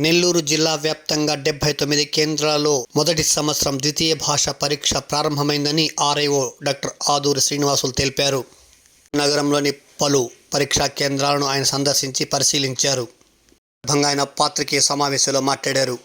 నెల్లూరు జిల్లా వ్యాప్తంగా 79 కేంద్రాల్లో మొదటి సంవత్సరం ద్వితీయ భాష పరీక్ష ప్రారంభమైందని ఆర్ఐఓ డాక్టర్ ఆదూరి శ్రీనివాసులు తెలిపారు. నగరంలోని పలు పరీక్షా కేంద్రాలను ఆయన సందర్శించి పరిశీలించారు. సందర్భంగా ఆయన పాత్రికేయ సమావేశంలో మాట్లాడారు.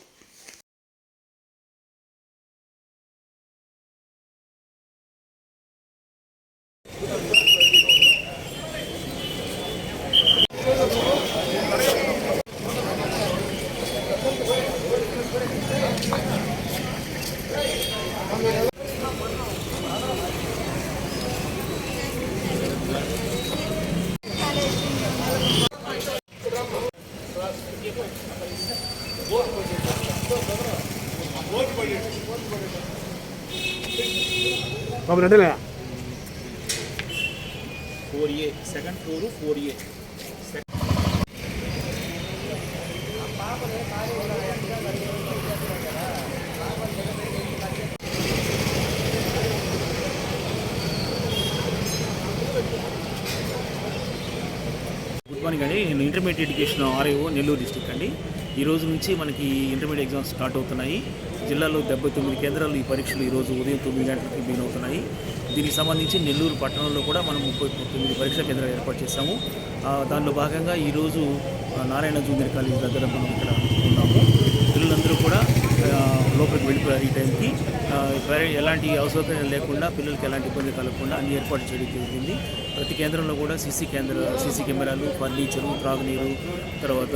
Second floor 4A. Good morning అండి. నేను intermediate education RIO Nellore district అండి. ఈ రోజు నుంచి మనకి ఇంటర్మీడియట్ ఎగ్జామ్స్ స్టార్ట్ అవుతున్నాయి. జిల్లాలో 79 కేంద్రాలు ఈ పరీక్షలు ఈరోజు ఉదయం 9 గంటలకి బిగిన్ అవుతున్నాయి. దీనికి సంబంధించి నెల్లూరు పట్టణంలో కూడా మనం 39 పరీక్షా కేంద్రాలు ఏర్పాటు చేశాము. దానిలో భాగంగా ఈరోజు నారాయణ జూనియర్ కాలేజ్ దగ్గర మనం ఇక్కడ ఉన్నాము. పిల్లలందరూ కూడా లోపలికి వెళ్ళిపోయారు. ఈ టైంకి ఎలాంటి అసౌకర్యం లేకుండా, పిల్లలకి ఎలాంటి ఇబ్బంది కలగకుండా అన్ని ఏర్పాటు చేయడం జరిగింది. ప్రతి కేంద్రంలో కూడా సీసీ కెమెరాలు, ఫర్నిచరు, త్రాగునీరు, తర్వాత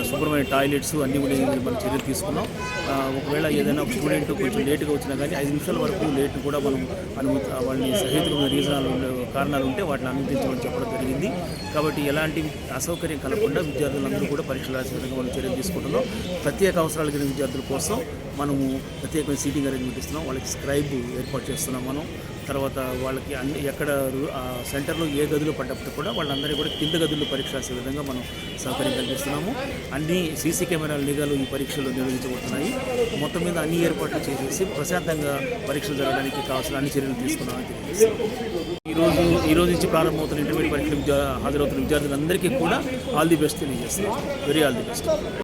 శుభ్రమైన టాయిలెట్స్ అన్నీ కూడా మనం చర్యలు తీసుకున్నాం. ఒకవేళ ఏదైనా ఒక స్టూడెంట్ కొంచెం లేటుగా వచ్చినా కానీ 5 నిమిషాల వరకు లేట్ కూడా మనం వాళ్ళని సహేతుకమైన కారణాలు ఉంటే వాటిని అనుమతించమని చెప్పడం జరిగింది. కాబట్టి ఎలాంటి అసౌకర్యం కలగకుండా విద్యార్థులందరూ కూడా పరీక్షలు రాసే విధంగా మనం చర్యలు తీసుకుంటున్నాం. ప్రత్యేక అవసరాలు కలిగిన విద్యార్థుల కోసం మనము ప్రత్యేకమైన సీటింగ్ అరేంజ్మెంట్ ఇస్తున్నాం. వాళ్ళకి స్క్రైబ్ ఏర్పాటు చేస్తున్నాం మనం. తర్వాత వాళ్ళకి అన్ని ఎక్కడ సెంటర్లో ఏ గదులు పడ్డప్పుడు కూడా వాళ్ళందరికీ కూడా కింద గదుల్లో పరీక్ష రాసే విధంగా మనం సౌకర్యం కల్పిస్తున్నాము. అన్ని సీసీ కెమెరాల నిఘాలు ఈ పరీక్షలు నిర్వహించబడుతున్నాయి. మొత్తం మీద అన్ని ఏర్పాట్లు చేసేసి ప్రశాంతంగా పరీక్షలు జరగడానికి కావాల్సిన అన్ని చర్యలు తీసుకున్నామని తెలియజేస్తున్నాం. ఈ రోజు నుంచి ప్రారంభమవుతున్న ఇంటర్మీడియట్ పరీక్షలు హాజరవుతున్న విద్యార్థులందరికీ కూడా ఆల్ ది బెస్ట్ తెలియజేస్తున్నాం. Very all the best.